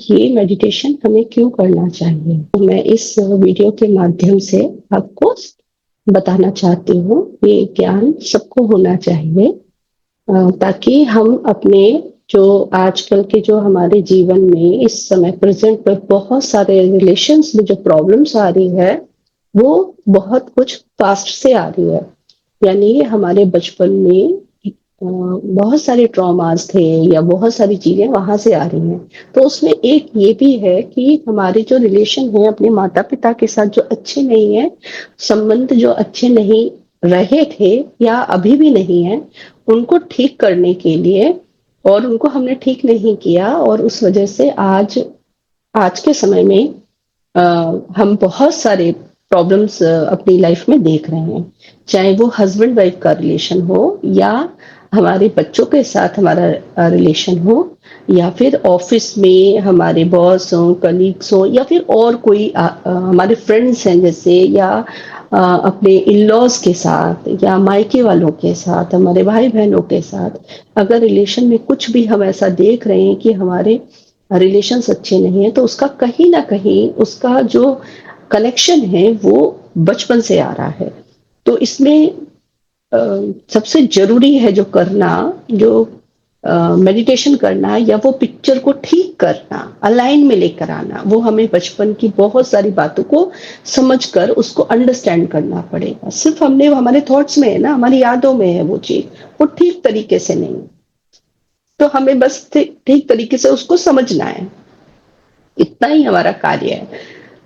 ये मेडिटेशन हमें क्यों करना चाहिए? तो मैं इस वीडियो के माध्यम से आपको बताना चाहती हूँ। ये ज्ञान सबको होना चाहिए ताकि हम अपने जो आजकल के जो हमारे जीवन में इस समय प्रेजेंट में बहुत सारे रिलेशंस में जो प्रॉब्लम्स आ रही है वो बहुत कुछ पास्ट से आ रही है। यानी हमारे बचपन में बहुत सारे ट्रॉमास थे या बहुत सारी चीजें वहां से आ रही हैं। तो उसमें एक ये भी है कि हमारे जो रिलेशन है अपने माता पिता के साथ जो अच्छे नहीं है, संबंध जो अच्छे नहीं रहे थे या अभी भी नहीं है, उनको ठीक करने के लिए, और उनको हमने ठीक नहीं किया और उस वजह से आज आज के समय में अ, हम बहुत सारे प्रॉब्लम्स अपनी लाइफ में देख रहे हैं। चाहे वो हस्बैंड वाइफ का रिलेशन हो या हमारे बच्चों के साथ हमारा रिलेशन हो या फिर ऑफिस में हमारे बॉस हो, कलीग्स हो या फिर और कोई हमारे फ्रेंड्स हैं जैसे, या अपने इन लॉज के साथ या मायके वालों के साथ, हमारे भाई बहनों के साथ। अगर रिलेशन में कुछ भी हम ऐसा देख रहे हैं कि हमारे रिलेशंस अच्छे नहीं है, तो उसका कहीं ना कहीं उसका जो कनेक्शन है वो बचपन से आ रहा है। तो इसमें अ, सबसे जरूरी है जो करना, जो मेडिटेशन करना या वो पिक्चर को ठीक करना, अलाइन में लेकर आना, वो हमें बचपन की बहुत सारी बातों को समझकर उसको अंडरस्टैंड करना पड़ेगा। सिर्फ हमने हमारे थॉट्स में है ना, हमारी यादों में है वो चीज, वो ठीक तरीके से नहीं। तो हमें बस ठीक तरीके से उसको समझना है, इतना ही हमारा कार्य है।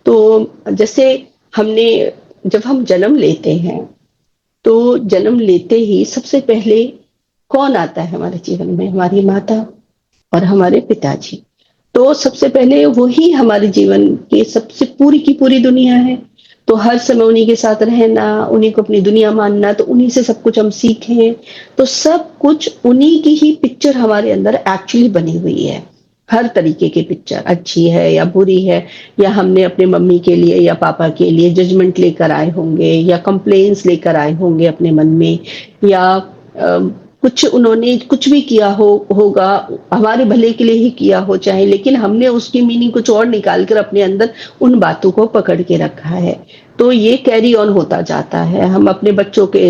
तो जैसे हमने, जब हम जन्म लेते हैं तो जन्म लेते ही सबसे पहले कौन आता है हमारे जीवन में? हमारी माता और हमारे पिताजी। तो सबसे पहले वही हमारे जीवन की सबसे पूरी की पूरी दुनिया है। तो हर समय उन्हीं के साथ रहना, उन्हीं को अपनी दुनिया मानना, तो उन्हीं से सब कुछ हम सीखे। तो सब कुछ उन्हीं की ही पिक्चर हमारे अंदर एक्चुअली बनी हुई है। हर तरीके की पिक्चर, अच्छी है या बुरी है, या हमने अपने मम्मी के लिए या पापा के लिए जजमेंट लेकर आए होंगे या कंप्लेन्स लेकर आए होंगे अपने मन में, या कुछ उन्होंने कुछ भी किया होगा हमारे भले के लिए ही किया हो चाहे, लेकिन हमने उसकी मीनिंग कुछ और निकाल कर अपने अंदर उन बातों को पकड़ के रखा है। तो ये कैरी ऑन होता जाता है, हम अपने बच्चों के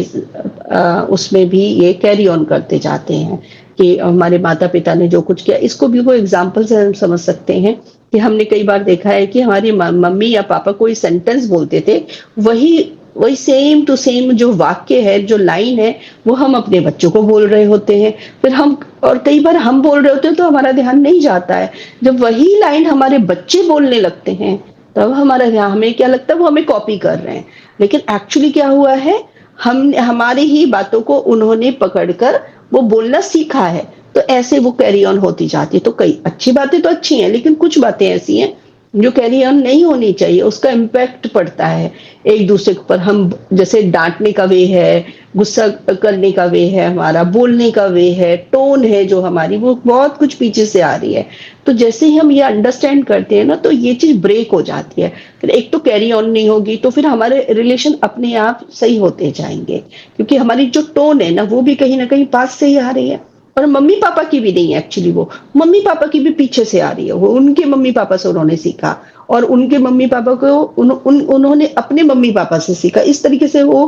उसमें भी ये कैरी ऑन करते जाते हैं कि हमारे माता पिता ने जो कुछ किया। इसको भी वो एग्जाम्पल से हम समझ सकते हैं कि हमने कई बार देखा है कि हमारी मम्मी या पापा कोई सेंटेंस बोलते थे, वही वही सेम टू सेम जो वाक्य है, जो लाइन है, वो हम अपने बच्चों को बोल रहे होते हैं। फिर हम, और कई बार हम बोल रहे होते हैं तो हमारा ध्यान नहीं जाता है। जब वही लाइन हमारे बच्चे बोलने लगते हैं तब हमारा ध्यान, हमें क्या लगता है वो हमें कॉपी कर रहे हैं, लेकिन एक्चुअली क्या हुआ है, हम हमारी ही बातों को उन्होंने पकड़कर वो बोलना सीखा है। तो ऐसे वो कैरी ऑन होती जाती है। तो कई अच्छी बातें तो अच्छी हैं, लेकिन कुछ बातें ऐसी हैं जो कैरी ऑन नहीं होनी चाहिए, उसका इम्पैक्ट पड़ता है एक दूसरे के ऊपर। हम जैसे डांटने का वे है, गुस्सा करने का वे है, हमारा बोलने का वे है, टोन है जो हमारी, वो बहुत कुछ पीछे से आ रही है। तो जैसे ही हम ये अंडरस्टैंड करते हैं ना, तो ये चीज ब्रेक हो जाती है। फिर एक तो कैरी ऑन नहीं होगी, तो फिर हमारे रिलेशन अपने आप सही होते जाएंगे, क्योंकि हमारी जो टोन है ना वो भी कहीं ना कहीं पास से ही आ रही है। और मम्मी पापा की भी नहीं है एक्चुअली, वो मम्मी पापा की भी पीछे से आ रही है, वो उनके मम्मी पापा से उन्होंने सीखा, और उनके मम्मी पापा को उन्होंने अपने मम्मी पापा से सीखा। इस तरीके से वो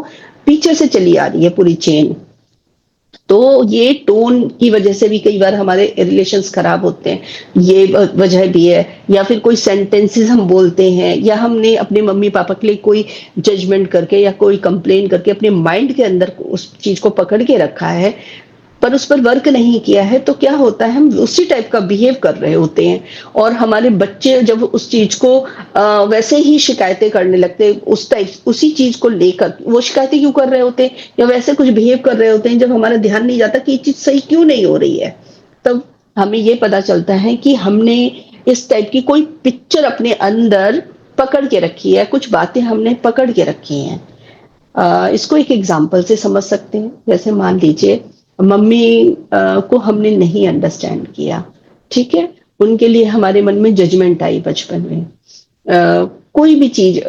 पीछे से चली आ रही है पूरी चेन। तो ये टोन की वजह से भी कई बार हमारे रिलेशंस खराब होते हैं, ये वजह भी है। या फिर कोई सेंटेंसेस हम बोलते हैं, या हमने अपने मम्मी पापा के लिए कोई जजमेंट करके या कोई कंप्लेन करके अपने माइंड के अंदर उस चीज को पकड़ के रखा है, पर उस पर वर्क नहीं किया है। तो क्या होता है, हम उसी टाइप का बिहेव कर रहे होते हैं, और हमारे बच्चे जब उस चीज को वैसे ही शिकायतें करने लगते हैं, उस टाइप उसी चीज को लेकर वो शिकायतें क्यों कर रहे होते हैं या वैसे कुछ बिहेव कर रहे होते हैं, जब हमारा ध्यान नहीं जाता कि ये चीज सही क्यों नहीं हो रही है। तब हमें ये पता चलता है कि हमने इस टाइप की कोई पिक्चर अपने अंदर पकड़ के रखी है, कुछ बातें हमने पकड़ के रखी हैं। इसको एक एग्जाम्पल से समझ सकते हैं। जैसे मान लीजिए मम्मी को हमने नहीं अंडरस्टैंड किया, ठीक है, उनके लिए हमारे मन में जजमेंट आई बचपन में। कोई भी चीज,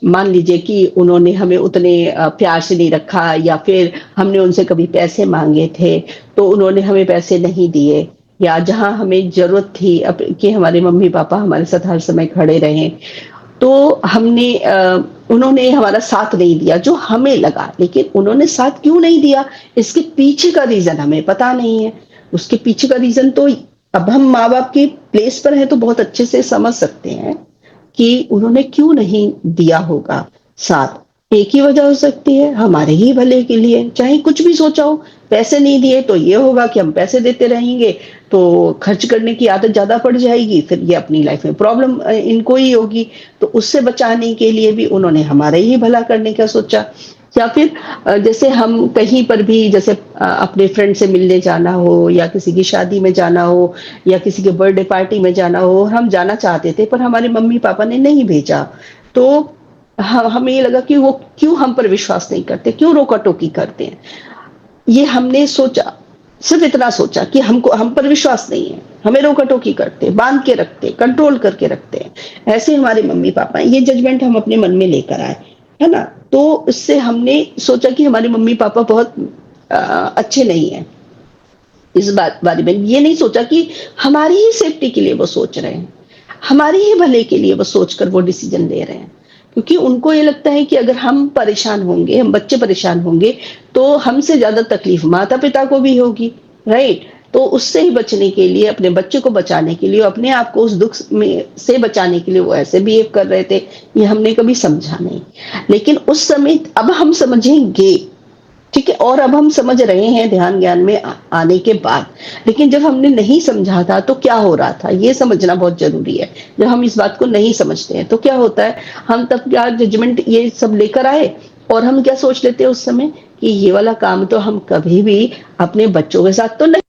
मान लीजिए कि उन्होंने हमें उतने प्यार से नहीं रखा, या फिर हमने उनसे कभी पैसे मांगे थे तो उन्होंने हमें पैसे नहीं दिए, या जहाँ हमें जरूरत थी कि हमारे मम्मी पापा हमारे साथ हर समय खड़े रहें, तो हमने उन्होंने हमारा साथ नहीं दिया जो हमें लगा। लेकिन उन्होंने साथ क्यों नहीं दिया, इसके पीछे का रीजन हमें पता नहीं है। उसके पीछे का रीजन तो अब हम माँ बाप की प्लेस पर है तो बहुत अच्छे से समझ सकते हैं कि उन्होंने क्यों नहीं दिया होगा साथ। एक ही वजह हो सकती है, हमारे ही भले के लिए, चाहे कुछ भी सोचा हो। पैसे नहीं दिए तो ये होगा कि हम पैसे देते रहेंगे तो खर्च करने की आदत ज्यादा पड़ जाएगी, फिर ये अपनी लाइफ में प्रॉब्लम इनको ही होगी। तो उससे बचाने के लिए भी उन्होंने हमारे ही भला करने का सोचा। या फिर जैसे हम कहीं पर भी, जैसे अपने फ्रेंड से मिलने जाना हो या किसी की शादी में जाना हो या किसी के बर्थडे पार्टी में जाना हो, हम जाना चाहते थे पर हमारे मम्मी पापा ने नहीं भेजा। तो हमें ये लगा कि वो क्यों हम पर विश्वास नहीं करते, क्यों रोका टोकी करते हैं। ये हमने सोचा, सिर्फ इतना सोचा कि हमको हम पर विश्वास नहीं है, हमें रोका टोकी करते, बांध के रखते, कंट्रोल करके रखते हैं। ऐसे हमारे मम्मी पापा, ये जजमेंट हम अपने मन में लेकर आए, है ना। तो इससे हमने सोचा कि हमारे मम्मी पापा बहुत अच्छे नहीं है। इस बात बारे में ये नहीं सोचा कि हमारी ही सेफ्टी के लिए वो सोच रहे हैं, हमारे ही भले के लिए वो सोचकर वो डिसीजन ले रहे हैं। क्योंकि उनको ये लगता है कि अगर हम परेशान होंगे, हम बच्चे परेशान होंगे, तो हमसे ज्यादा तकलीफ माता पिता को भी होगी, राइट। तो उससे ही बचने के लिए, अपने बच्चे को बचाने के लिए, अपने आप को उस दुख में से बचाने के लिए वो ऐसे बिहेव कर रहे थे। ये हमने कभी समझा नहीं। लेकिन उस समय अब हम समझेंगे, ठीक है, और अब हम समझ रहे हैं ध्यान ज्ञान में आने के बाद। लेकिन जब हमने नहीं समझा था तो क्या हो रहा था, ये समझना बहुत जरूरी है। जब हम इस बात को नहीं समझते हैं तो क्या होता है, हम तब क्या जजमेंट ये सब लेकर आए और हम क्या सोच लेते हैं उस समय कि ये वाला काम तो हम कभी भी अपने बच्चों के साथ तो नहीं,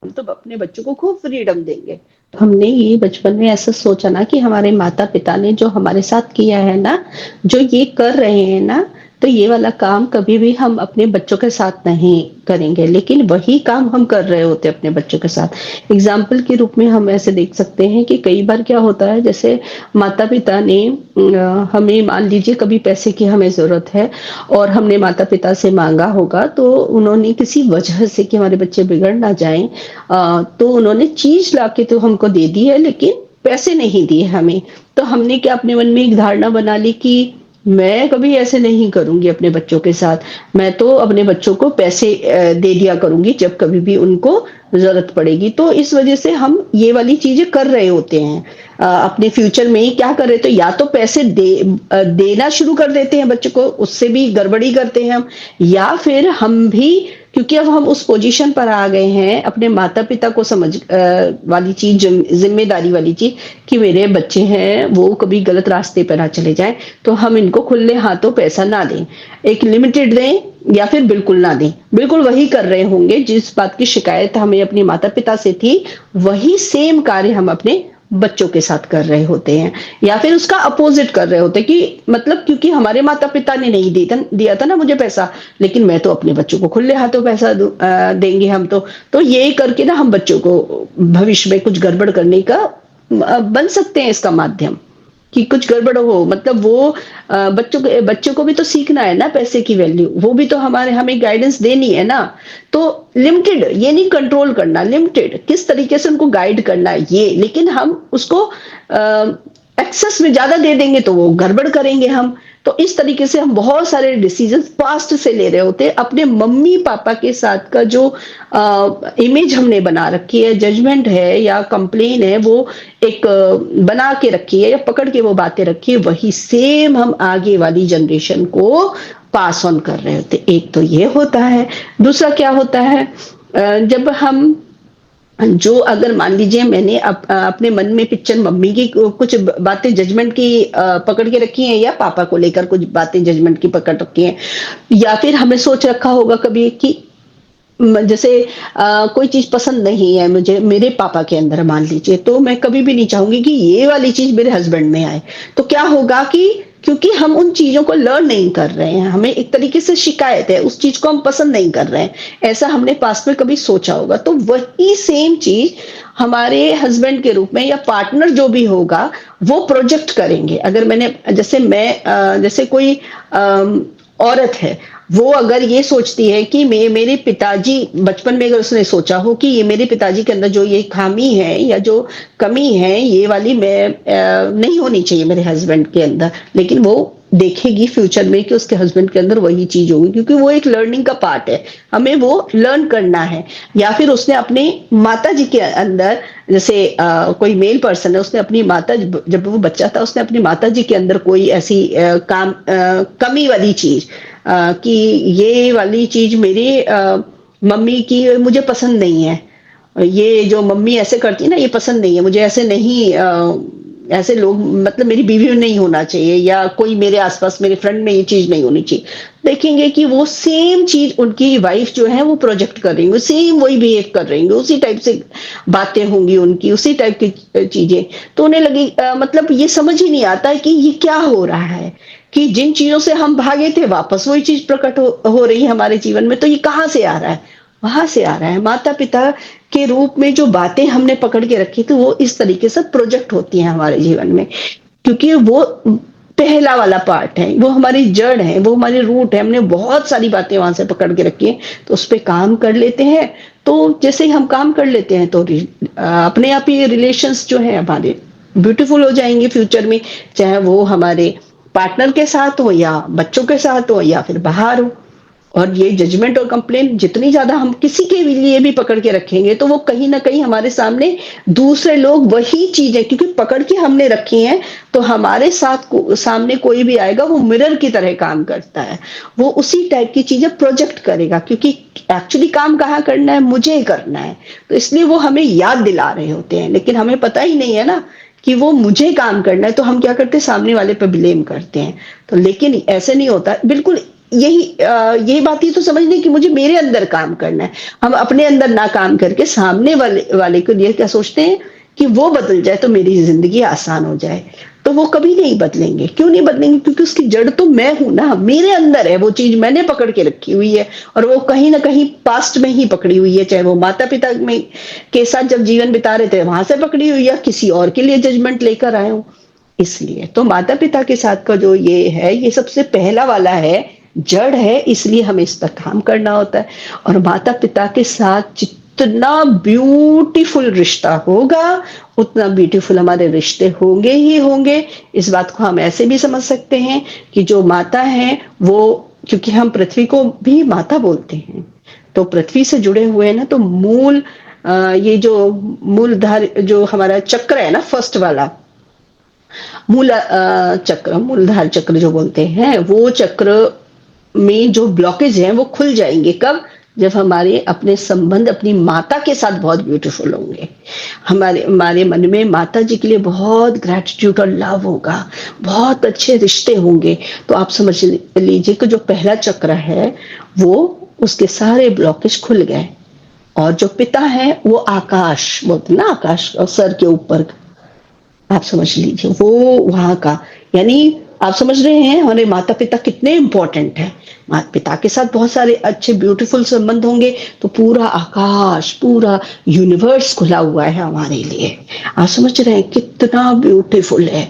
हम तो अपने बच्चों को खूब फ्रीडम देंगे। तो हमने ये बचपन में ऐसा सोचा ना कि हमारे माता पिता ने जो हमारे साथ किया है ना, जो ये कर रहे हैं ना, तो ये वाला काम कभी भी हम अपने बच्चों के साथ नहीं करेंगे। लेकिन वही काम हम कर रहे होते हैं अपने बच्चों के साथ। एग्जाम्पल के रूप में हम ऐसे देख सकते हैं कि कई बार क्या होता है, जैसे माता पिता ने हमें, मान लीजिए कभी पैसे की हमें जरूरत है और हमने माता पिता से मांगा होगा, तो उन्होंने किसी वजह से कि हमारे बच्चे बिगड़ ना जाएं, तो उन्होंने चीज लाके तो हमको दे दी है लेकिन पैसे नहीं दिए हमें। तो हमने क्या अपने मन में एक धारणा बना ली कि मैं कभी ऐसे नहीं करूंगी अपने बच्चों के साथ, मैं तो अपने बच्चों को पैसे दे दिया करूंगी जब कभी भी उनको जरूरत पड़ेगी। तो इस वजह से हम ये वाली चीजें कर रहे होते हैं। अपने फ्यूचर में ही क्या कर रहे, तो या तो पैसे देना शुरू कर देते हैं बच्चों को, उससे भी गड़बड़ी करते हैं हम। या फिर हम भी, क्योंकि अब हम उस पोजीशन पर आ गए हैं, अपने माता पिता को समझ वाली चीज, जिम्मेदारी वाली चीज कि मेरे बच्चे हैं वो कभी गलत रास्ते पर ना चले जाएं, तो हम इनको खुले हाथों पैसा ना दें, एक लिमिटेड दें या फिर बिल्कुल ना दें। बिल्कुल वही कर रहे होंगे जिस बात की शिकायत हमें अपने माता पिता से थी, वही सेम कार्य हम अपने बच्चों के साथ कर रहे होते हैं। या फिर उसका अपोजिट कर रहे होते हैं कि मतलब क्योंकि हमारे माता पिता ने नहीं दिया था ना मुझे पैसा, लेकिन मैं तो अपने बच्चों को खुले हाथों पैसा देंगे हम तो ये करके ना हम बच्चों को भविष्य में कुछ गड़बड़ करने का बन सकते हैं इसका माध्यम, कि कुछ गड़बड़ हो। मतलब वो बच्चों को भी तो सीखना है ना पैसे की वैल्यू, वो भी तो हमें गाइडेंस देनी है ना। तो लिमिटेड, ये नहीं कंट्रोल करना, लिमिटेड किस तरीके से उनको गाइड करना है ये। लेकिन हम उसको एक्सेस में ज्यादा दे देंगे तो वो गड़बड़ करेंगे हम। तो इस तरीके से हम बहुत सारे डिसीजन पास्ट से ले रहे होते हैं। अपने मम्मी पापा के साथ का जो इमेज हमने बना रखी है, जजमेंट है या कंप्लेन है, वो एक बना के रखी है या पकड़ के वो बातें रखी है, वही सेम हम आगे वाली जनरेशन को पास ऑन कर रहे होते। एक तो ये होता है। दूसरा क्या होता है, जब हम जो, अगर मान लीजिए मैंने अपने मन में पिक्चर मम्मी की कुछ बातें जजमेंट की पकड़ के रखी हैं, या पापा को लेकर कुछ बातें जजमेंट की पकड़ रखी हैं, या फिर हमें सोच रखा होगा कभी कि जैसे कोई चीज पसंद नहीं है मुझे मेरे पापा के अंदर, मान लीजिए, तो मैं कभी भी नहीं चाहूंगी कि ये वाली चीज मेरे हस्बैंड में आए। तो क्या होगा कि क्योंकि हम उन चीजों को लर्न नहीं कर रहे हैं, हमें एक तरीके से शिकायत है, उस चीज को हम पसंद नहीं कर रहे हैं, ऐसा हमने पास्ट में कभी सोचा होगा। तो वही सेम चीज हमारे हस्बैंड के रूप में या पार्टनर जो भी होगा वो प्रोजेक्ट करेंगे। अगर मैंने, जैसे कोई औरत है, वो अगर ये सोचती है कि मेरे पिताजी, बचपन में अगर उसने सोचा हो कि ये मेरे पिताजी के अंदर जो ये खामी है या जो कमी है ये वाली मैं नहीं होनी चाहिए मेरे हस्बैंड के अंदर, लेकिन वो देखेगी फ्यूचर में कि उसके हस्बैंड के अंदर वही चीज होगी, क्योंकि वो एक लर्निंग का पार्ट है, हमें वो लर्न करना है। या फिर उसने अपने माता जी के अंदर, जैसे कोई मेल पर्सन है, उसने अपनी माता, जब वो बच्चा था उसने अपनी माता जी के अंदर कोई ऐसी कमी वाली चीज, कि ये वाली चीज मेरी मम्मी की मुझे पसंद नहीं है, ये जो मम्मी ऐसे करती है ना ये पसंद नहीं है मुझे, ऐसे नहीं ऐसे लोग मतलब मेरी बीवी में नहीं होना चाहिए, या कोई मेरे आसपास मेरे फ्रेंड में ये चीज नहीं होनी चाहिए। देखेंगे कि वो सेम चीज उनकी वाइफ जो है वो प्रोजेक्ट कर रही है, सेम वही बिहेव कर रही है, उसी टाइप से बातें होंगी उनकी, उसी टाइप की चीजें। तो उन्हें लगी मतलब ये समझ ही नहीं आता है कि ये क्या हो रहा है, कि जिन चीजों से हम भागे थे वापस वही चीज प्रकट हो रही है हमारे जीवन में। तो ये कहाँ से आ रहा है? वहां से आ रहा है, माता पिता के रूप में जो बातें हमने पकड़ के रखी थी वो इस तरीके से प्रोजेक्ट होती हैं हमारे जीवन में, क्योंकि वो पहला वाला पार्ट है, वो हमारी जड़ है, वो हमारी रूट है, हमने बहुत सारी बातें वहां से पकड़ के रखी है, तो उस पर काम कर लेते हैं। तो जैसे ही हम काम कर लेते हैं तो अपने आप ही रिलेशंस जो है हमारे ब्यूटीफुल हो जाएंगे फ्यूचर में, चाहे वो हमारे पार्टनर के साथ हो या बच्चों के साथ हो या फिर बाहर हो। और ये जजमेंट और कंप्लेंट जितनी ज्यादा हम किसी के लिए भी पकड़ के रखेंगे तो वो कहीं ना कहीं हमारे सामने दूसरे लोग वही चीजें, क्योंकि पकड़ के हमने रखी हैं, तो हमारे साथ सामने कोई भी आएगा वो मिरर की तरह काम करता है, वो उसी टाइप की चीजें प्रोजेक्ट करेगा, क्योंकि एक्चुअली काम कहाँ करना है, मुझे करना है। तो इसलिए वो हमें याद दिला रहे होते हैं, लेकिन हमें पता ही नहीं है ना कि वो मुझे काम करना है, तो हम क्या करते हैं, सामने वाले पे ब्लेम करते हैं। तो लेकिन ऐसे नहीं होता बिल्कुल, यही बात ही तो समझनी कि मुझे मेरे अंदर काम करना है। हम अपने अंदर ना काम करके सामने वाले को लिए क्या सोचते हैं कि वो बदल जाए तो मेरी जिंदगी आसान हो जाए, तो वो कभी नहीं बदलेंगे। क्यों नहीं बदलेंगे? क्योंकि उसकी जड़ तो मैं हूं ना, मेरे अंदर है, वो चीज मैंने पकड़ के रखी हुई है, और वो कहीं ना कहीं पास्ट में ही पकड़ी हुई है, चाहे वो माता पिता में के साथ जब जीवन बिता रहे थे वहां से पकड़ी हुई, या किसी और के लिए जजमेंट लेकर आए हो। इसलिए तो माता पिता के साथ का जो ये है, ये सबसे पहला वाला है, जड़ है, इसलिए हमें इस पर काम करना होता है। और माता पिता के साथ जितना ब्यूटीफुल रिश्ता होगा उतना ब्यूटीफुल हमारे रिश्ते होंगे ही होंगे। इस बात को हम ऐसे भी समझ सकते हैं कि जो माता है वो, क्योंकि हम पृथ्वी को भी माता बोलते हैं, तो पृथ्वी से जुड़े हुए हैं ना, तो मूल ये जो मूलधार जो हमारा चक्र है ना, फर्स्ट वाला मूल चक्र, मूलधार चक्र जो बोलते हैं, वो चक्र में जो ब्लॉकेज है वो खुल जाएंगे। कब? जब हमारे अपने संबंध अपनी माता के साथ बहुत ब्यूटीफुल होंगे, हमारे हमारे मन में माता जी के लिए बहुत ग्रेटिट्यूड और लव होगा, बहुत अच्छे रिश्ते होंगे। तो आप समझ लीजिए कि जो पहला चक्र है वो, उसके सारे ब्लॉकेज खुल गए। और जो पिता है वो आकाश बोलते ना, आकाश और सर के ऊपर, आप समझ लीजिए वो वहां का, यानी आप समझ रहे हैं हमारे माता पिता कितने इंपॉर्टेंट हैं। माता पिता के साथ बहुत सारे अच्छे ब्यूटीफुल संबंध होंगे तो पूरा आकाश, पूरा यूनिवर्स खुला हुआ है हमारे लिए। आप समझ रहे हैं कितना ब्यूटीफुल है।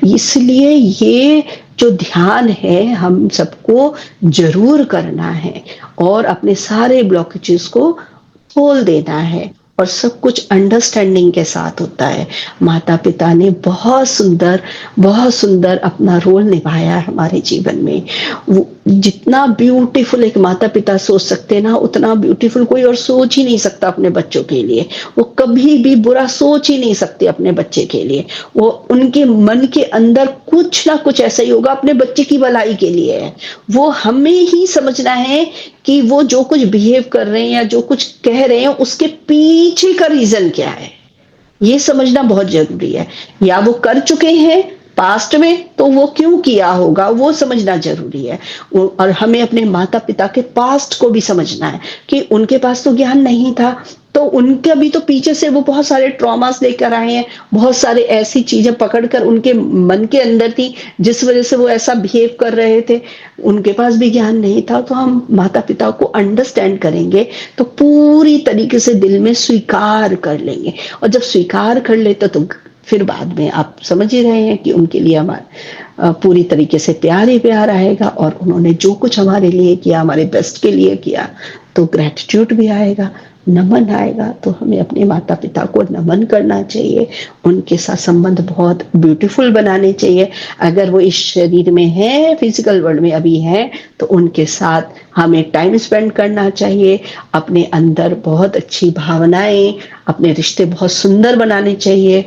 इसलिए ये जो ध्यान है हम सबको जरूर करना है और अपने सारे ब्लॉकेजेस को खोल देना है, और सब कुछ अंडरस्टैंडिंग के साथ होता है। माता पिता ने बहुत सुंदर अपना रोल निभाया है हमारे जीवन में। वो जितना ब्यूटीफुल एक माता पिता सोच सकते हैं ना, उतना ब्यूटीफुल कोई और सोच ही नहीं सकता अपने बच्चों के लिए। वो कभी भी बुरा सोच ही नहीं सकते अपने बच्चे के लिए। वो उनके मन के अंदर कुछ ना कुछ ऐसा ही होगा अपने बच्चे की भलाई के लिए है। वो हमें ही समझना है कि वो जो कुछ बिहेव कर रहे हैं या जो कुछ कह रहे हैं उसके पीछे का रीजन क्या है, ये समझना बहुत जरूरी है। या वो कर चुके हैं पास्ट में तो वो क्यों किया होगा वो समझना जरूरी है। और हमें अपने माता पिता के पास्ट को भी समझना है कि उनके पास तो ज्ञान नहीं था, तो उनके भी तो पीछे से वो बहुत सारे ट्रॉमास लेकर आए हैं, बहुत सारे ऐसी चीजें पकड़कर उनके मन के अंदर थी जिस वजह से वो ऐसा बिहेव कर रहे थे। उनके पास भी ज्ञान नहीं था, तो हम माता पिता को अंडरस्टैंड करेंगे तो पूरी तरीके से दिल में स्वीकार कर लेंगे। और जब स्वीकार कर लेते तो फिर बाद में आप समझ ही रहे हैं कि उनके लिए हमारा पूरी तरीके से प्यार ही प्यार आएगा, और उन्होंने जो कुछ हमारे लिए किया, हमारे बेस्ट के लिए किया, तो ग्रेटिट्यूड भी आएगा, नमन आएगा। तो हमें अपने माता पिता को नमन करना चाहिए, उनके साथ संबंध बहुत ब्यूटीफुल बनाने चाहिए। अगर वो इस शरीर में है, फिजिकल वर्ल्ड में अभी है, तो उनके साथ हमें टाइम स्पेंड करना चाहिए, अपने अंदर बहुत अच्छी भावनाएं, अपने रिश्ते बहुत सुंदर बनाने चाहिए।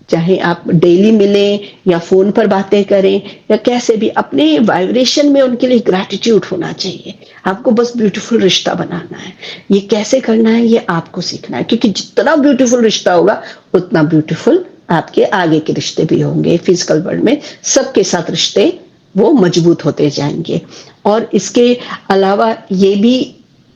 चाहे आप डेली मिलें या फोन पर बातें करें या कैसे भी, अपने वाइब्रेशन में उनके लिए ग्रैटिट्यूड होना चाहिए। आपको बस ब्यूटीफुल रिश्ता बनाना है। ये कैसे करना है, ये आपको सीखना है, क्योंकि जितना ब्यूटीफुल रिश्ता होगा उतना ब्यूटीफुल आपके आगे के रिश्ते भी होंगे। फिजिकल वर्ल्ड में सबके साथ रिश्ते वो मजबूत होते जाएंगे। और इसके अलावा ये भी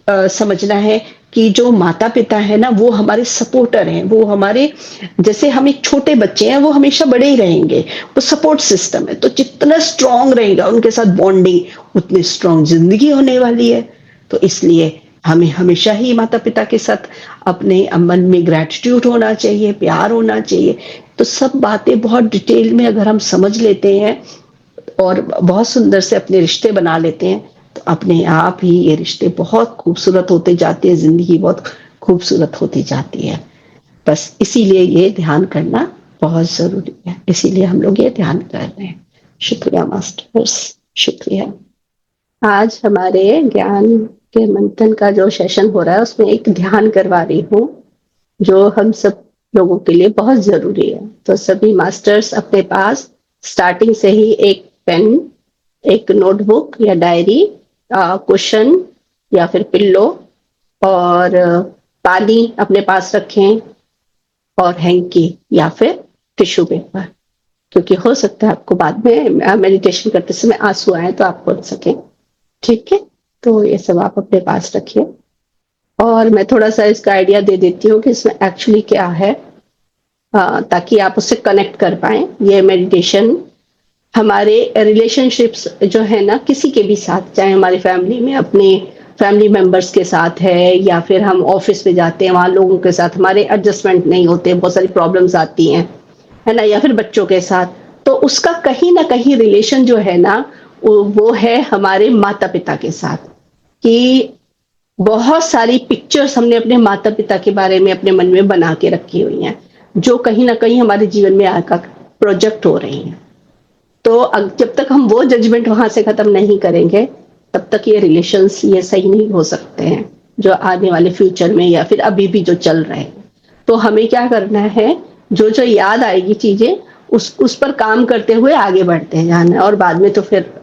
समझना है कि जो माता पिता है ना, वो हमारे सपोर्टर हैं, वो हमारे, जैसे हम एक छोटे बच्चे हैं, वो हमेशा बड़े ही रहेंगे, वो सपोर्ट सिस्टम है। तो जितना स्ट्रांग रहेगा उनके साथ बॉन्डिंग, उतनी स्ट्रांग जिंदगी होने वाली है। तो इसलिए हमें हमेशा ही माता पिता के साथ अपने मन में ग्रेटिट्यूड होना चाहिए, प्यार होना चाहिए। तो सब बातें बहुत डिटेल में अगर हम समझ लेते हैं और बहुत सुंदर से अपने रिश्ते बना लेते हैं, तो अपने आप ही ये रिश्ते बहुत खूबसूरत होते जाते हैं, जिंदगी बहुत खूबसूरत होती जाती है। बस इसीलिए ये ध्यान करना बहुत जरूरी है, इसीलिए हम लोग ये ध्यान कर रहे हैं। शुक्रिया मास्टर्स, शुक्रिया। आज हमारे ज्ञान के मंथन का जो सेशन हो रहा है, उसमें एक ध्यान करवा रही हूँ, जो हम सब लोगों के लिए बहुत जरूरी है। तो सभी मास्टर्स अपने पास स्टार्टिंग से ही एक पेन, एक नोटबुक या डायरी, क्वेश्चन या फिर पिल्लो और पानी अपने पास रखें, और हैंकी या फिर टिश्यू पेपर, क्योंकि हो सकता है आपको बाद में मेडिटेशन करते समय आंसू आए तो आप बोल सकें। ठीक है, तो ये सब आप अपने पास रखिए। और मैं थोड़ा सा इसका आइडिया दे देती हूँ कि इसमें एक्चुअली क्या है, ताकि आप उससे कनेक्ट कर पाए। ये मेडिटेशन हमारे रिलेशनशिप्स जो है ना, किसी के भी साथ, चाहे हमारी फैमिली में अपने फैमिली मेंबर्स के साथ है, या फिर हम ऑफिस में जाते हैं वहां लोगों के साथ हमारे एडजस्टमेंट नहीं होते, बहुत सारी प्रॉब्लम्स आती हैं, है ना, या फिर बच्चों के साथ, तो उसका कहीं ना कहीं रिलेशन जो है ना, वो है हमारे माता पिता के साथ। कि बहुत सारी पिक्चर्स हमने अपने माता पिता के बारे में अपने मन में बना के रखी हुई हैं, जो कहीं ना कहीं हमारे जीवन में आकर प्रोजेक्ट हो रही हैं। तो जब तक हम वो जजमेंट वहां से खत्म नहीं करेंगे, तब तक ये रिलेशंस ये सही नहीं हो सकते हैं, जो आने वाले फ्यूचर में या फिर अभी भी जो चल रहे हैं। तो हमें क्या करना है, जो जो याद आएगी चीजें, उस पर काम करते हुए आगे बढ़ते हैं जाना है। और बाद में तो फिर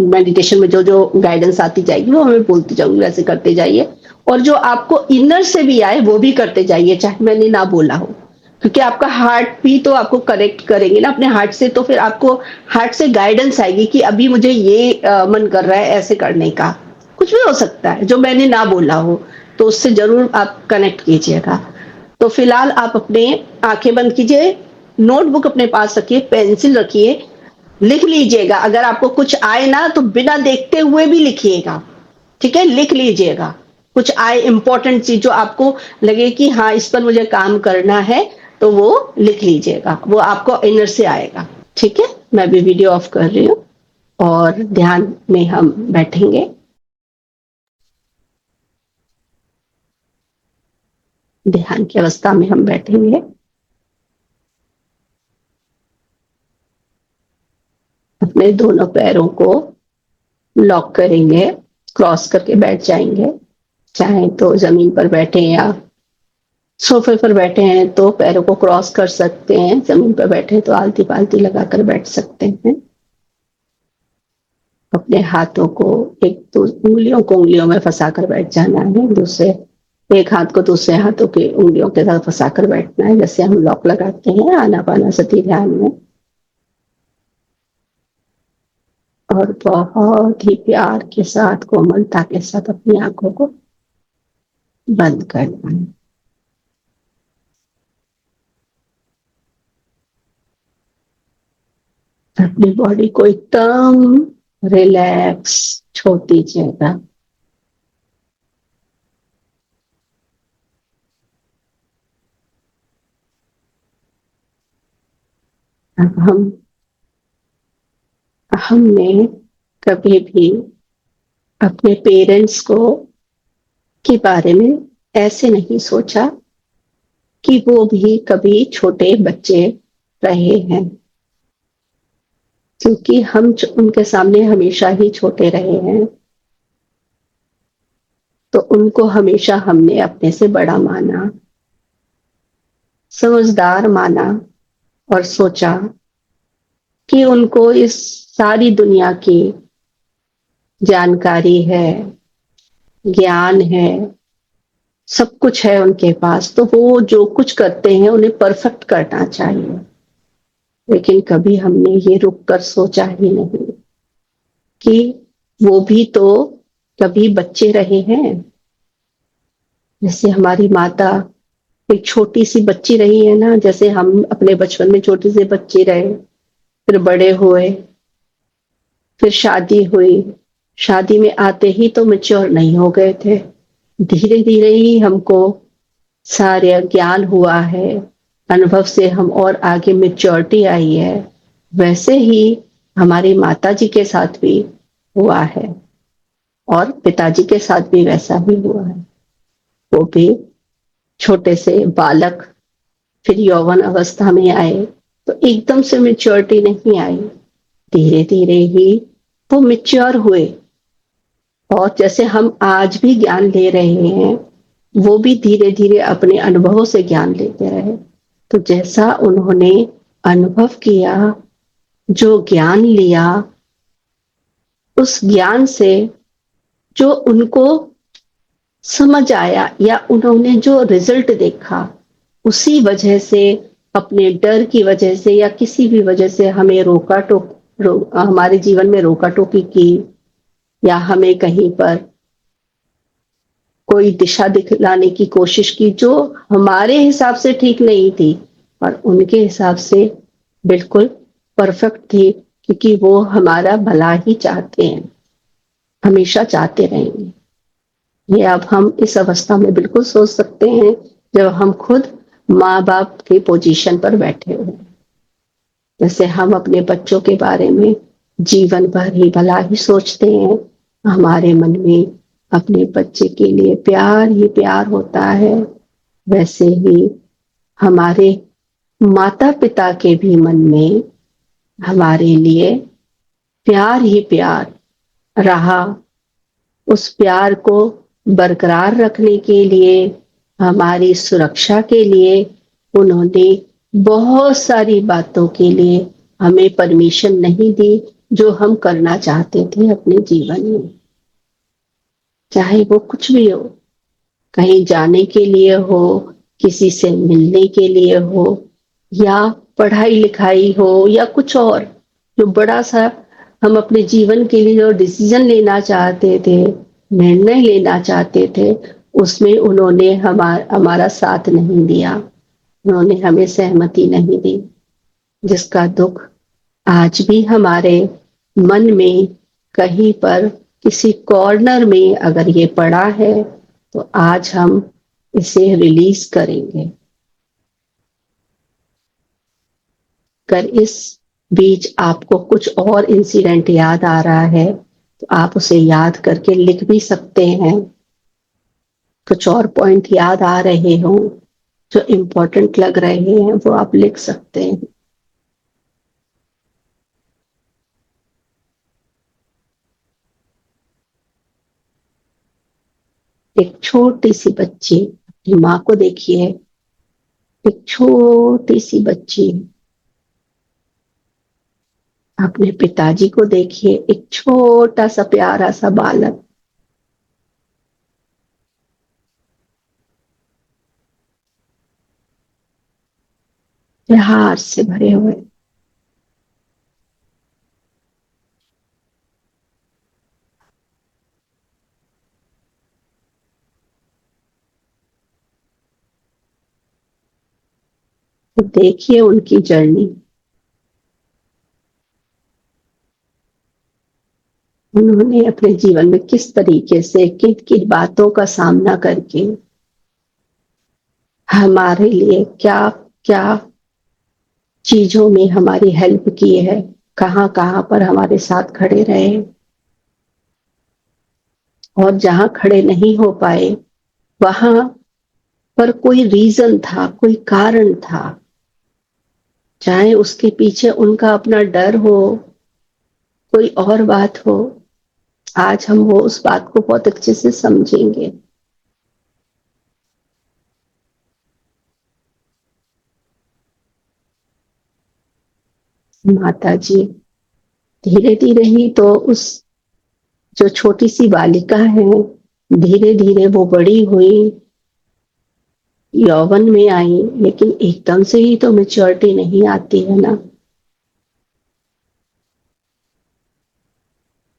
मेडिटेशन में जो जो गाइडेंस आती जाएगी वो हमें बोलती जाऊंगी, वैसे करते जाइए। और जो आपको इनर से भी आए वो भी करते जाइए, चाहे मैंने ना बोला हो, क्योंकि आपका हार्ट भी तो आपको करेक्ट करेंगे ना अपने हार्ट से। तो फिर आपको हार्ट से गाइडेंस आएगी कि अभी मुझे ये मन कर रहा है ऐसे करने का, कुछ भी हो सकता है जो मैंने ना बोला हो, तो उससे जरूर आप कनेक्ट कीजिएगा। तो फिलहाल आप अपने आंखें बंद कीजिए, नोटबुक अपने पास रखिए, पेंसिल रखिए, लिख लीजिएगा। अगर आपको कुछ आए ना तो बिना देखते हुए भी लिखिएगा, ठीक है, लिख लीजिएगा। कुछ आए इंपॉर्टेंट चीज जो आपको लगे कि हाँ इस पर मुझे काम करना है, तो वो लिख लीजिएगा, वो आपको इनर से आएगा। ठीक है, मैं भी वीडियो ऑफ कर रही हूँ और ध्यान में हम बैठेंगे। ध्यान की अवस्था में हम बैठेंगे, अपने दोनों पैरों को लॉक करेंगे, क्रॉस करके बैठ जाएंगे। चाहे तो जमीन पर बैठे या सोफे पर बैठे हैं तो पैरों को क्रॉस कर सकते हैं, जमीन पर बैठे हैं तो आलती पालती लगाकर बैठ सकते हैं। अपने हाथों को, एक तो उंगलियों को उंगलियों में फंसा कर बैठ जाना है, दूसरे एक हाथ को दूसरे हाथों की उंगलियों के साथ फंसा कर बैठना है, जैसे हम लॉक लगाते हैं आनापाना सती ध्यान में। और बहुत ही प्यार के साथ, कोमलता के साथ अपनी आंखों को बंद करना है। अपनी बॉडी को एकदम रिलैक्स छोड़ दीजिएगा। अब हमने कभी भी अपने पेरेंट्स को के बारे में ऐसे नहीं सोचा कि वो भी कभी छोटे बच्चे रहे हैं, क्योंकि हम उनके सामने हमेशा ही छोटे रहे हैं, तो उनको हमेशा हमने अपने से बड़ा माना, समझदार माना और सोचा कि उनको इस सारी दुनिया की जानकारी है, ज्ञान है, सब कुछ है उनके पास, तो वो जो कुछ करते हैं उन्हें परफेक्ट करना चाहिए। लेकिन कभी हमने ये रुक कर सोचा ही नहीं कि वो भी तो कभी बच्चे रहे हैं। जैसे हमारी माता एक छोटी सी बच्ची रही है ना, जैसे हम अपने बचपन में छोटे से बच्चे रहे, फिर बड़े हुए, फिर शादी हुई, शादी में आते ही तो मैच्योर नहीं हो गए थे, धीरे धीरे ही हमको सारे ज्ञान हुआ है, अनुभव से हम और आगे मैच्योरिटी आई है। वैसे ही हमारी माता जी के साथ भी हुआ है और पिताजी के साथ भी वैसा ही हुआ है। वो भी छोटे से बालक फिर यौवन अवस्था में आए तो एकदम से मैच्योरिटी नहीं आई, धीरे धीरे ही वो मैच्योर हुए। और जैसे हम आज भी ज्ञान ले रहे हैं, वो भी धीरे धीरे अपने अनुभवों से ज्ञान लेते रहे। तो जैसा उन्होंने अनुभव किया, जो ज्ञान लिया, उस ज्ञान से जो उनको समझ आया या उन्होंने जो रिजल्ट देखा, उसी वजह से, अपने डर की वजह से या किसी भी वजह से हमें हमारे जीवन में रोका टोकी की, या हमें कहीं पर कोई दिशा दिखलाने की कोशिश की जो हमारे हिसाब से ठीक नहीं थी, और उनके हिसाब से बिल्कुल परफेक्ट थी, क्योंकि वो हमारा भला ही चाहते हैं, हमेशा चाहते रहेंगे। ये अब हम इस अवस्था में बिल्कुल सोच सकते हैं जब हम खुद माँ बाप की पोजीशन पर बैठे हुए। जैसे हम अपने बच्चों के बारे में जीवन भर ही भला ही सोचते हैं, हमारे मन में अपने बच्चे के लिए प्यार ही प्यार होता है, वैसे ही हमारे माता पिता के भी मन में हमारे लिए प्यार ही प्यार रहा। उस प्यार को बरकरार रखने के लिए, हमारी सुरक्षा के लिए उन्होंने बहुत सारी बातों के लिए हमें परमिशन नहीं दी जो हम करना चाहते थे अपने जीवन में। चाहे वो कुछ भी हो, कहीं जाने के लिए हो, किसी से मिलने के लिए हो, या पढ़ाई लिखाई हो, या कुछ और जो बड़ा सा हम अपने जीवन के लिए जो डिसीजन लेना चाहते थे, निर्णय लेना चाहते थे, उसमें उन्होंने हमारा साथ नहीं दिया, उन्होंने हमें सहमति नहीं दी, जिसका दुख आज भी हमारे मन में कहीं पर किसी कॉर्नर में अगर ये पड़ा है, तो आज हम इसे रिलीज करेंगे। अगर इस बीच आपको कुछ और इंसिडेंट याद आ रहा है तो आप उसे याद करके लिख भी सकते हैं। कुछ और पॉइंट याद आ रहे हो जो इम्पोर्टेंट लग रहे हैं, वो आप लिख सकते हैं। एक छोटी सी बच्ची, अपनी माँ को देखिए, एक छोटी सी बच्ची, अपने पिताजी को देखिए, एक छोटा सा प्यारा सा बालक, प्यार से भरे हुए। तो देखिए उनकी जर्नी, उन्होंने अपने जीवन में किस तरीके से किन किन बातों का सामना करके हमारे लिए क्या क्या चीजों में हमारी हेल्प की है, कहाँ कहाँ पर हमारे साथ खड़े रहे, और जहां खड़े नहीं हो पाए वहां पर कोई रीजन था, कोई कारण था, चाहे उसके पीछे उनका अपना डर हो, कोई और बात हो। आज हम वो उस बात को बहुत अच्छे से समझेंगे। माता जी धीरे धीरे ही तो उस जो छोटी सी बालिका है, धीरे धीरे वो बड़ी हुई, यौवन में आई, लेकिन एकदम से ही तो मेच्योरिटी नहीं आती है ना।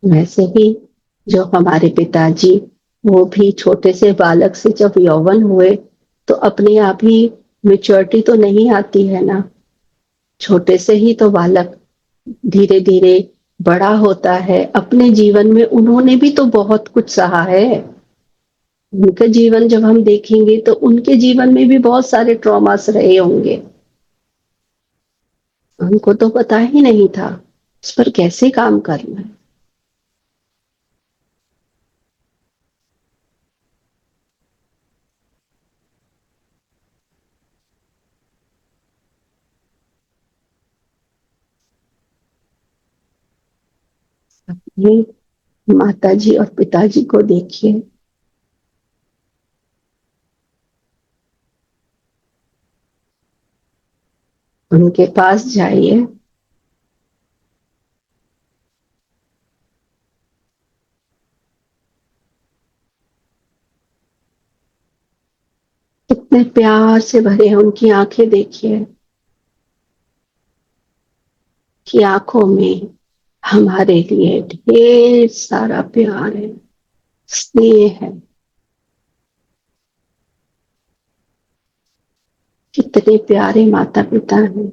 वैसे ही जो हमारे पिताजी, वो भी छोटे से बालक से जब यौवन हुए तो अपने आप ही मेच्योरिटी तो नहीं आती है ना। छोटे से ही तो बालक धीरे धीरे बड़ा होता है। अपने जीवन में उन्होंने भी तो बहुत कुछ सहा है। उनका जीवन जब हम देखेंगे तो उनके जीवन में भी बहुत सारे ट्रॉमास रहे होंगे। उनको तो पता ही नहीं था उस पर कैसे काम करना है। अपने माताजी और पिताजी को देखिए, उनके पास जाइए, कितने प्यार से भरे हैं उनकी आंखें, देखिए कि आंखों में हमारे लिए ढेर सारा प्यार है, स्नेह है। कितने प्यारे माता पिता हैं।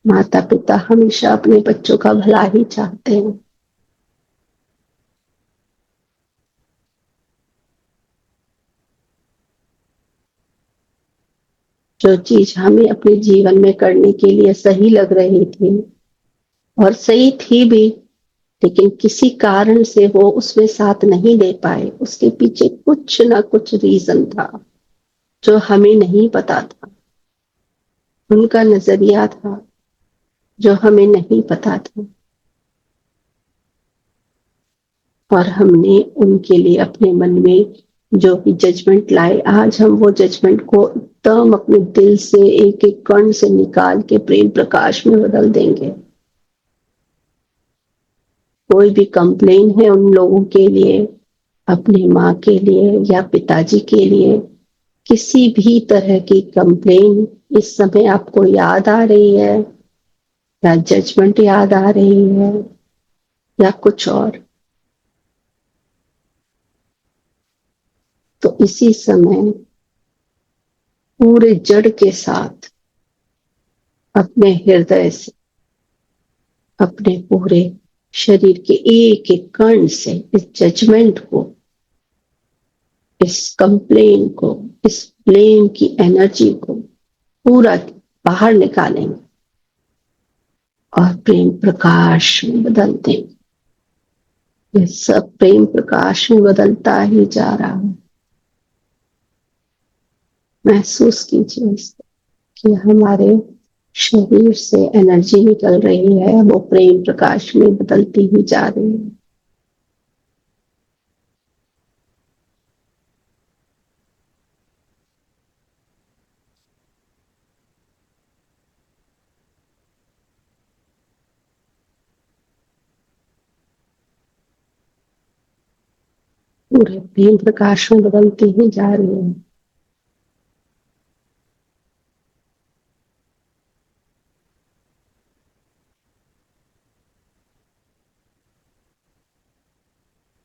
माता पिता हमेशा अपने बच्चों का भला ही चाहते हैं। जो चीज हमें अपने जीवन में करने के लिए सही लग रही थी, और सही थी भी, लेकिन किसी कारण से वो उसमें साथ नहीं दे पाए, उसके पीछे कुछ ना कुछ रीजन था जो हमें नहीं पता था। उनका नजरिया था जो हमें नहीं पता था, और हमने उनके लिए अपने मन में जो भी जजमेंट लाए, आज हम वो जजमेंट को एकदम अपने दिल से एक एक कण से निकाल के प्रेम प्रकाश में बदल देंगे। कोई भी कंप्लेन है उन लोगों के लिए, अपने माँ के लिए या पिताजी के लिए, किसी भी तरह की कंप्लेन इस समय आपको याद आ रही है, या जजमेंट याद आ रही है, या कुछ और, तो इसी समय पूरे जड़ के साथ अपने हृदय से, अपने पूरे शरीर के एक एक कण से इस जजमेंट को, इस कंप्लेन को, इस ब्लेम की एनर्जी को पूरा बाहर निकालेंगे और प्रेम प्रकाश में बदल देंगे। ये सब प्रेम प्रकाश में बदलता ही जा रहा है। महसूस कीजिए कि हमारे शरीर से एनर्जी निकल रही है, वो प्रेम प्रकाश में बदलती ही जा रही है। पूरे प्रेम प्रकाश में बदलती ही जा रही है।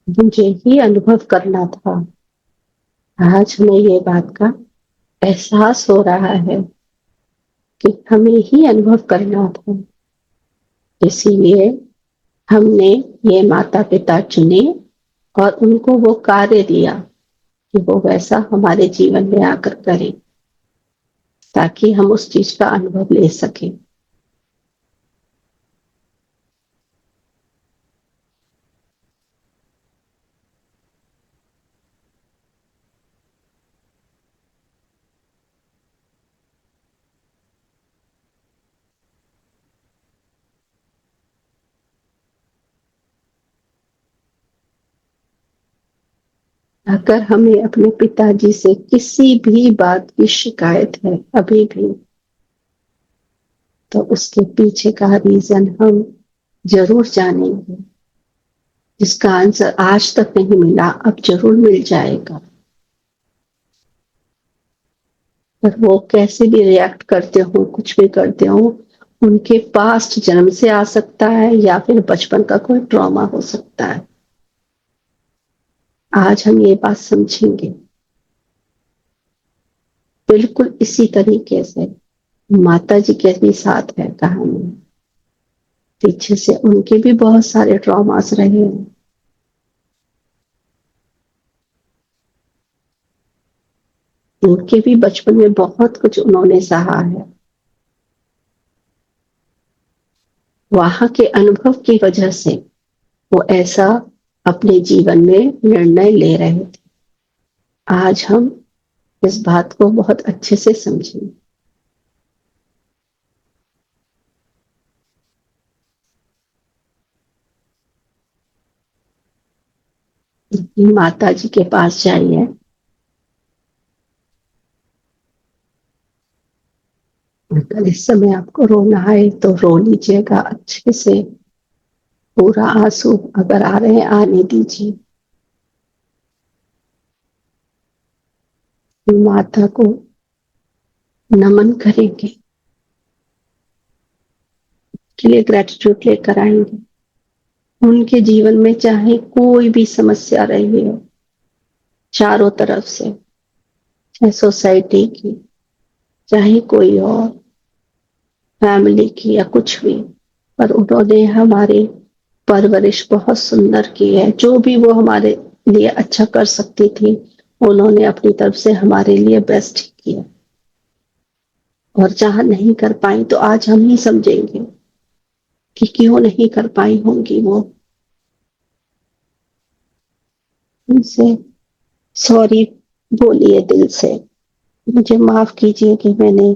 मुझे ही अनुभव करना था, आज हमें ये बात का एहसास हो रहा है कि हमें ही अनुभव करना था। इसीलिए हमने ये माता पिता चुने और उनको वो कार्य दिया कि वो वैसा हमारे जीवन में आकर करे, ताकि हम उस चीज का अनुभव ले सकें। अगर हमें अपने पिताजी से किसी भी बात की शिकायत है अभी भी, तो उसके पीछे का रीजन हम जरूर जानेंगे, जिसका आंसर आज तक नहीं मिला, अब जरूर मिल जाएगा। पर वो कैसे भी रिएक्ट करते हो, कुछ भी करते हो, उनके पास्ट जन्म से आ सकता है या फिर बचपन का कोई ट्रॉमा हो सकता है। आज हम ये बात समझेंगे। बिल्कुल इसी तरीके से माता जी के भी साथ है कहानी। पीछे से उनके भी बहुत सारे ट्रॉमास रहे हैं। उनके भी बचपन में बहुत कुछ उन्होंने सहा है। वहां के अनुभव की वजह से वो ऐसा अपने जीवन में निर्णय ले रहे थे। आज हम इस बात को बहुत अच्छे से समझें। माता जी के पास जाइए। अगर इस समय आपको रोना है तो रो लीजिएगा अच्छे से। पूरा आंसू अगर आ रहे हैं आने दीजिए। माता को नमन करेंगे, के लिए ग्रेटिट्यूड लेकर आएंगे। उनके जीवन में चाहे कोई भी समस्या रही हो, चारों तरफ से, चाहे सोसाइटी की, चाहे कोई और फैमिली की या कुछ भी, पर उन्होंने हमारी परवरिश बहुत सुंदर की है। जो भी वो हमारे लिए अच्छा कर सकती थी, उन्होंने अपनी तरफ से हमारे लिए बेस्ट ही किया। और जहां नहीं कर पाई तो आज हम ही समझेंगे कि क्यों नहीं कर पाई होंगी वो। उनसे सॉरी बोलिए दिल से। मुझे माफ कीजिए कि मैंने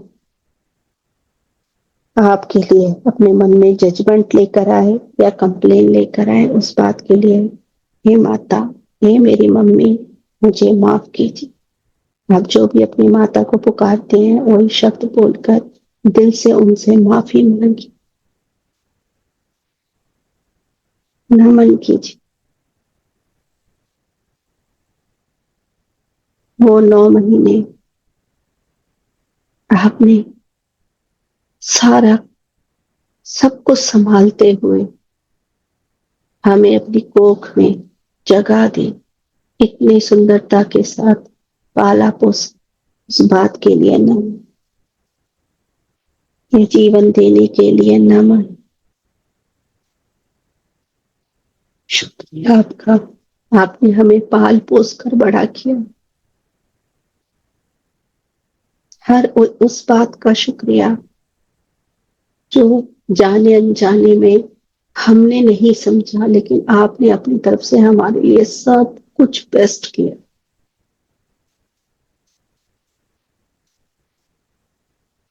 आपके लिए अपने मन में जजमेंट लेकर आए या कंप्लेन लेकर आए, उस बात के लिए हे माता, हे मेरी मम्मी, मुझे माफ कीजिए। आप जो भी अपनी माता को पुकारते हैं वही शब्द बोलकर दिल से उनसे माफी मांगी, नमन कीजिए। वो 9 महीने आपने सारा सब कुछ संभालते हुए हमें अपनी कोख में जगह दी, इतनी सुंदरता के साथ पाला पोसा, उस बात के लिए नमन। ये जीवन देने के लिए नमन। शुक्रिया आपका। आपने हमें पाल पोस कर बड़ा किया। हर उस बात का शुक्रिया जो जाने अनजाने में हमने नहीं समझा, लेकिन आपने अपनी तरफ से हमारे लिए सब कुछ बेस्ट किया।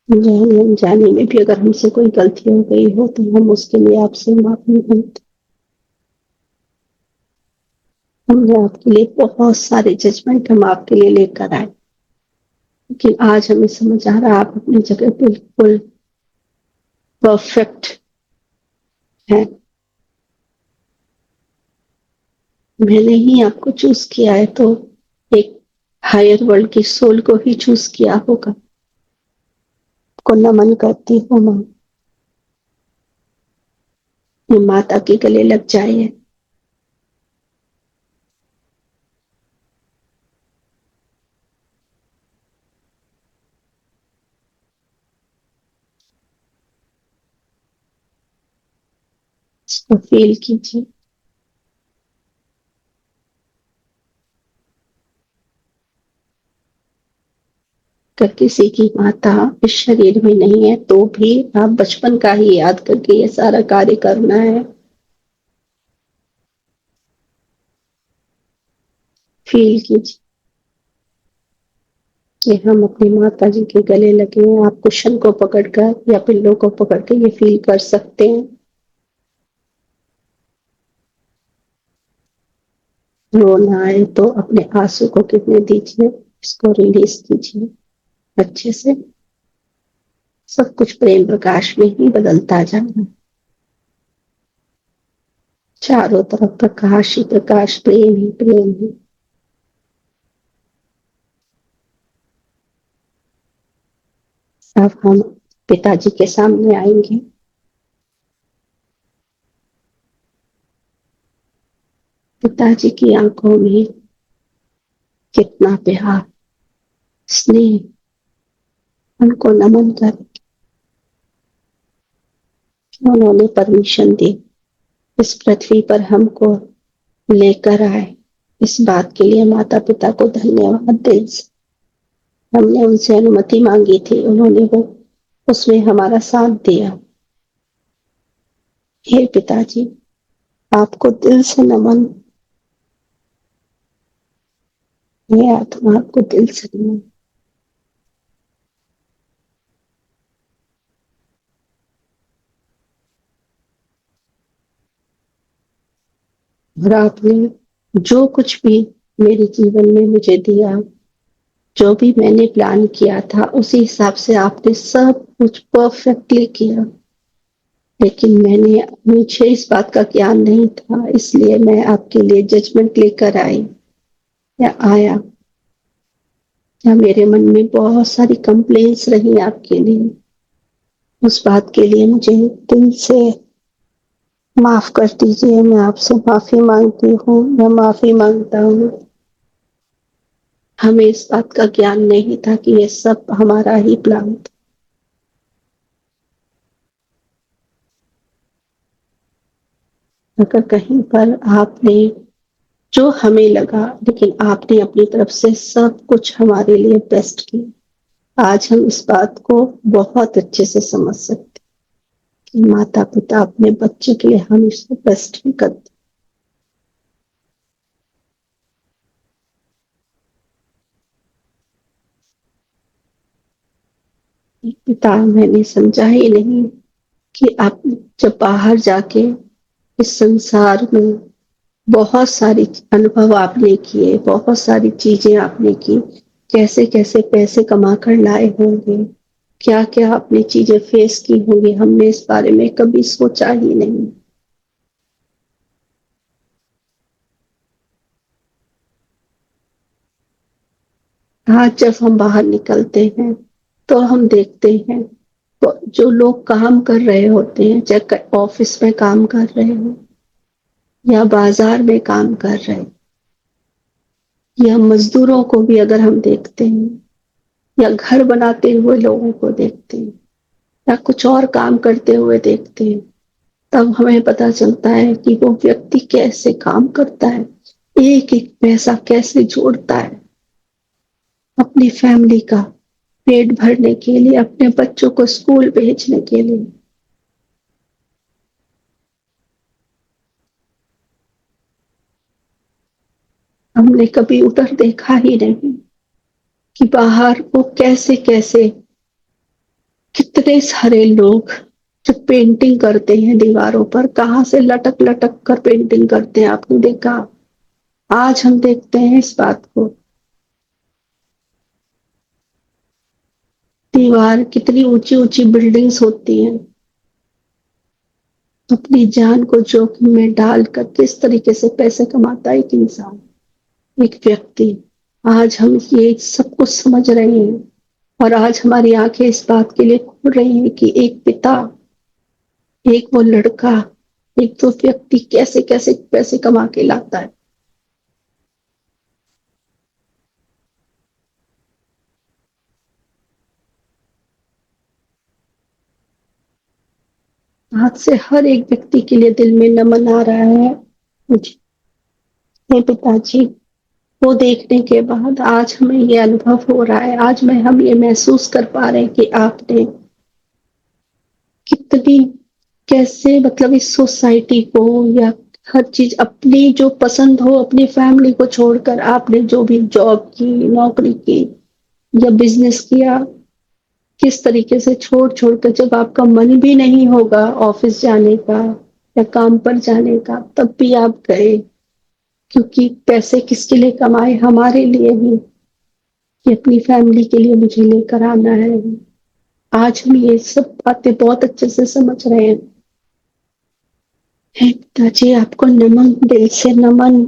जाने अनजाने में भी अगर हमसे कोई गलती हो गई हो तो हम उसके लिए आपसे माफी मांगते। हमने आपके लिए बहुत सारे जजमेंट हम आपके लिए लेकर आए, लेकिन आज हमें समझ आ रहा है आप अपनी जगह बिल्कुल परफेक्ट है। मैंने ही आपको चूज किया है तो एक हायर वर्ल्ड की सोल को ही चूज किया होगा। को नमन करती हूँ माँ। ये माता के गले लग जाइए। इसको फील कीजिए। अगर किसी की माता इस शरीर में नहीं है तो भी आप बचपन का ही याद करके ये सारा कार्य करना है। फील कीजिए कि हम अपनी माता जी के गले लगे हैं। आप कुशन को पकड़कर या पिल्लो को पकड़ के ये फील कर सकते हैं। रोना आए तो अपने आंसू को गिरने दीजिए, इसको रिलीज कीजिए अच्छे से। सब कुछ प्रेम प्रकाश में ही बदलता जाना। चारों तरफ प्रकाश ही प्रकाश, प्रेम ही प्रेम ही। अब हम पिताजी के सामने आएंगे। पिताजी की आंखों में कितना प्यार, स्नेह, उनको नमन कर उन्होंने परमिशन दी इस पृथ्वी पर हमको लेकर आए। इस बात के लिए माता पिता को धन्यवाद दिल से। हमने उनसे अनुमति मांगी थी, उन्होंने वो उसमें हमारा साथ दिया। हे पिताजी, आपको दिल से नमन। हे आत्मा, आपको दिल से नमन। और आपने जो कुछ भी मेरे जीवन में मुझे दिया, जो भी मैंने प्लान किया था, उसी हिसाब से आपने सब कुछ परफेक्टली किया। लेकिन मुझे इस बात का ज्ञान नहीं था, इसलिए मैं आपके लिए जजमेंट लेकर आई या आया। या मेरे मन में बहुत सारी कंप्लेंट्स रही आपके लिए। उस बात के लिए मुझे दिल से माफ कर दीजिए। मैं आपसे माफी मांगती हूँ, मैं माफी मांगता हूँ। हमें इस बात का ज्ञान नहीं था कि ये सब हमारा ही प्लान था। अगर कहीं पर आपने, जो हमें लगा, लेकिन आपने अपनी तरफ से सब कुछ हमारे लिए बेस्ट किया। आज हम इस बात को बहुत अच्छे से समझ सकते कि माता पिता अपने बच्चे के लिए हमेशा बेस्ट ही करते। पिता मैंने समझा ही नहीं कि आप जब बाहर जाके इस संसार में बहुत सारी अनुभव आपने किए, बहुत सारी चीजें आपने की, कैसे कैसे पैसे कमा कर लाए होंगे, क्या क्या आपने चीजें फेस की होंगी, हमने इस बारे में कभी सोचा ही नहीं। आज जब हम बाहर निकलते हैं तो हम देखते हैं तो जो लोग काम कर रहे होते हैं, चाहे ऑफिस में काम कर रहे हो या बाजार में काम कर रहे हैं, या मजदूरों को भी अगर हम देखते हैं, या घर बनाते हुए लोगों को देखते हैं, या कुछ और काम करते हुए देखते हैं, तब हमें पता चलता है कि वो व्यक्ति कैसे काम करता है, एक एक पैसा कैसे जोड़ता है अपनी फैमिली का पेट भरने के लिए, अपने बच्चों को स्कूल भेजने के लिए। हमने कभी उधर देखा ही नहीं कि बाहर वो कैसे कैसे, कितने सारे लोग जो पेंटिंग करते हैं दीवारों पर, कहाँ से लटक लटक कर पेंटिंग करते हैं, आपने देखा। आज हम देखते हैं इस बात को। दीवार, कितनी ऊंची ऊंची बिल्डिंग्स होती हैं, अपनी जान को जोखिम में डालकर किस तरीके से पैसे कमाता है एक इंसान, एक व्यक्ति। आज हम ये सब कुछ समझ रहे हैं और आज हमारी आंखें इस बात के लिए खुल रही हैं कि एक पिता, एक वो लड़का, एक तो व्यक्ति कैसे कैसे पैसे कमा के लाता है। आज से हर एक व्यक्ति के लिए दिल में नमन आ रहा है मुझे। हे पिताजी, वो देखने के बाद आज हमें ये अनुभव हो रहा है, आज हम ये महसूस कर पा रहे हैं कि आपने कितनी, कैसे मतलब इस सोसाइटी को या हर चीज अपनी जो पसंद हो, अपनी फैमिली को छोड़कर आपने जो भी जॉब की, नौकरी की या बिजनेस किया, किस तरीके से छोड़ छोड़ कर, जब आपका मन भी नहीं होगा ऑफिस जाने का या काम पर जाने का, तब भी आप गए, क्योंकि पैसे किसके लिए कमाए? हमारे लिए ही, कि अपनी फैमिली के लिए मुझे लेकर आना है। आज हम ये सब बातें बहुत अच्छे से समझ रहे हैं। हे पिताजी, आपको नमन, दिल से नमन।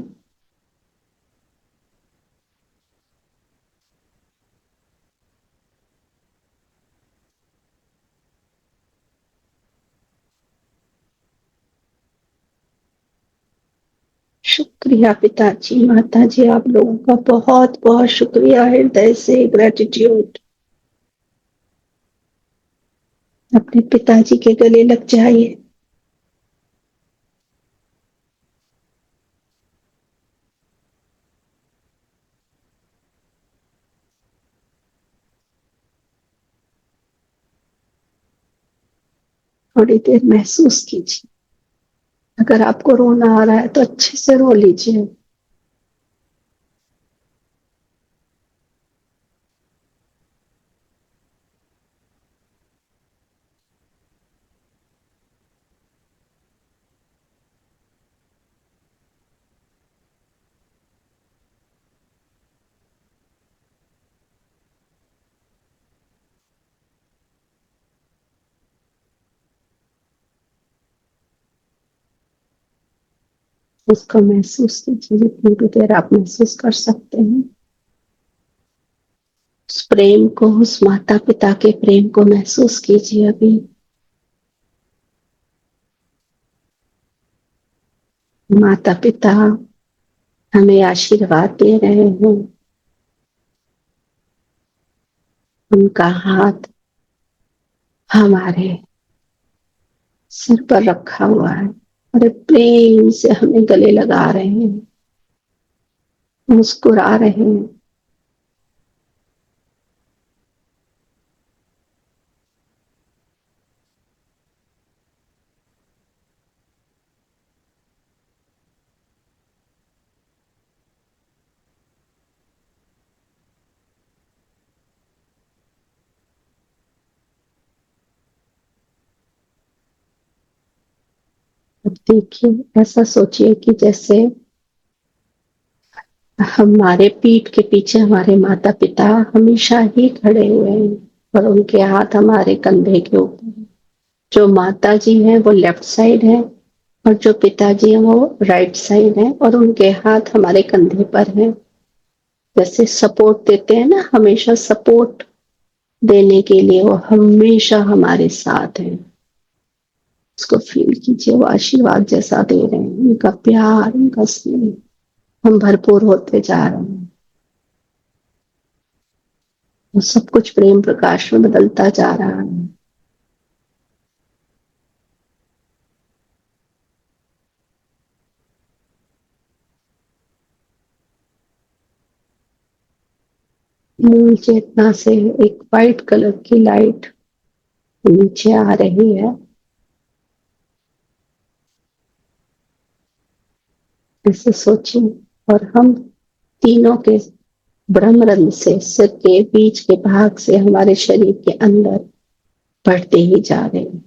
शुक्रिया पिताजी, माताजी, आप लोगों का बहुत बहुत शुक्रिया, हृदय से ग्रेटिट्यूड। अपने पिताजी के गले लग जाइए। थोड़ी देर महसूस कीजिए। अगर आपको रोना आ रहा है तो अच्छे से रो लीजिए। उसको महसूस कीजिए जितनी भी देर आप महसूस कर सकते हैं। उस प्रेम को, उस माता पिता के प्रेम को महसूस कीजिए अभी। माता पिता हमें आशीर्वाद दे रहे हैं, उनका हाथ हमारे सिर पर रखा हुआ है, बड़े प्रेम से हमें गले लगा रहे हैं, मुस्कुरा रहे हैं। अब देखिए, ऐसा सोचिए कि जैसे हमारे पीठ के पीछे हमारे माता पिता हमेशा ही खड़े हुए हैं और उनके हाथ हमारे कंधे के ऊपर है। जो माता जी हैं वो लेफ्ट साइड है और जो पिताजी हैं वो राइट साइड है, और उनके हाथ हमारे कंधे पर है। जैसे सपोर्ट देते हैं ना, हमेशा सपोर्ट देने के लिए वो हमेशा हमारे साथ हैं। उसको फील कीजिए, वो आशीर्वाद जैसा दे रहे हैं, उनका प्यार, उनका स्नेह, हम भरपूर होते जा रहे हैं। वो सब कुछ प्रेम प्रकाश में बदलता जा रहा है। मूल चेतना से एक वाइट कलर की लाइट नीचे आ रही है। ऐसे सोचिए, और हम तीनों के ब्रह्मरंध्र से, सिर के बीच के भाग से हमारे शरीर के अंदर बढ़ते ही जा रहे हैं।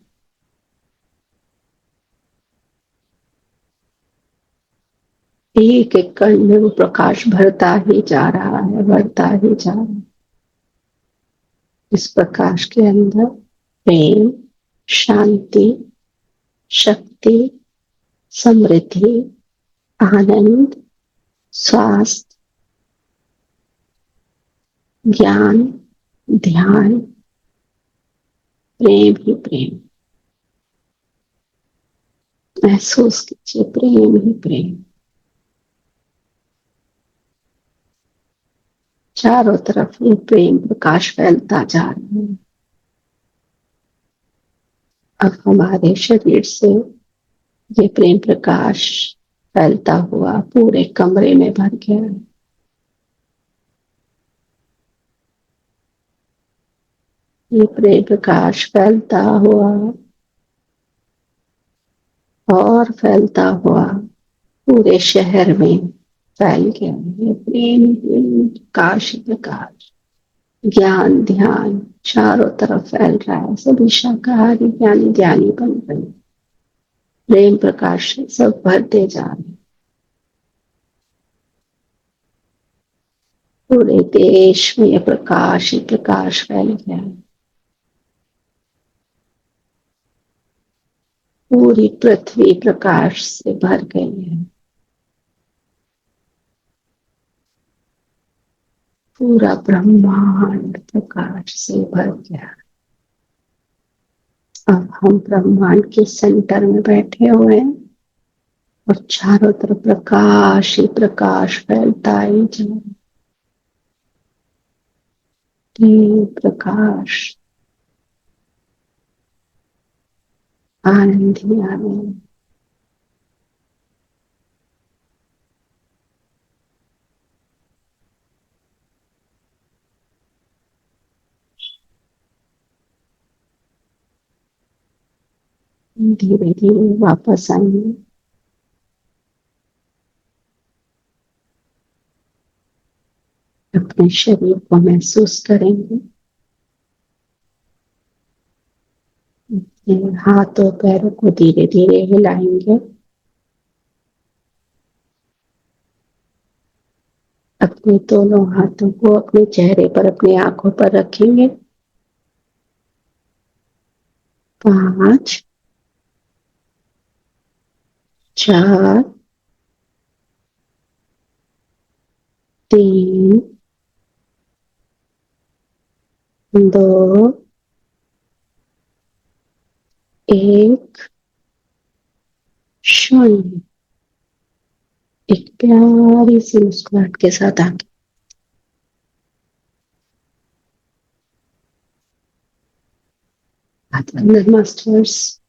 एक एक कण में वो प्रकाश भरता ही जा रहा है, बढ़ता ही जा रहा है। इस प्रकाश के अंदर प्रेम, शांति, शक्ति, समृद्धि, आनंद, स्वास्थ्य, ज्ञान, ध्यान, प्रेम ही प्रेम। महसूस कीजिए, प्रेम ही प्रेम चारों तरफ ये प्रेम प्रकाश फैलता जा रहा है। अब हमारे शरीर से ये प्रेम प्रकाश फैलता हुआ पूरे कमरे में भर गया है। ये प्रेम प्रकाश फैलता हुआ और फैलता हुआ पूरे शहर में फैल गया। ये प्रेम प्रेम प्रकाश प्रकाश ज्ञान ध्यान चारों तरफ फैल रहा है। सभी शाकाहारी ज्ञानी ध्यानी बन रहे हैं। प्रेम प्रकाश से सब भरते जा रहे हैं। पूरे देश में ये प्रकाश ही प्रकाश फैल गया है। पूरी पृथ्वी प्रकाश से भर गई है। पूरा ब्रह्मांड प्रकाश से भर गया। अब हम ब्रह्मांड के सेंटर में बैठे हुए हैं और चारों तरफ प्रकाश ही प्रकाश फैलता ही जा रहा है। प्रकाश आनंद ही आनंद। धीरे धीरे वापस आएंगे। अपने शरीर को महसूस करेंगे। हाथों पैरों को धीरे धीरे हिलाएंगे। अपने दोनों हाथों को अपने चेहरे पर अपनी आंखों पर रखेंगे। 5 4 3 2 1 0। एक प्यारी सी मुस्कुराहट के साथ आगे अंदर मास्टर्स।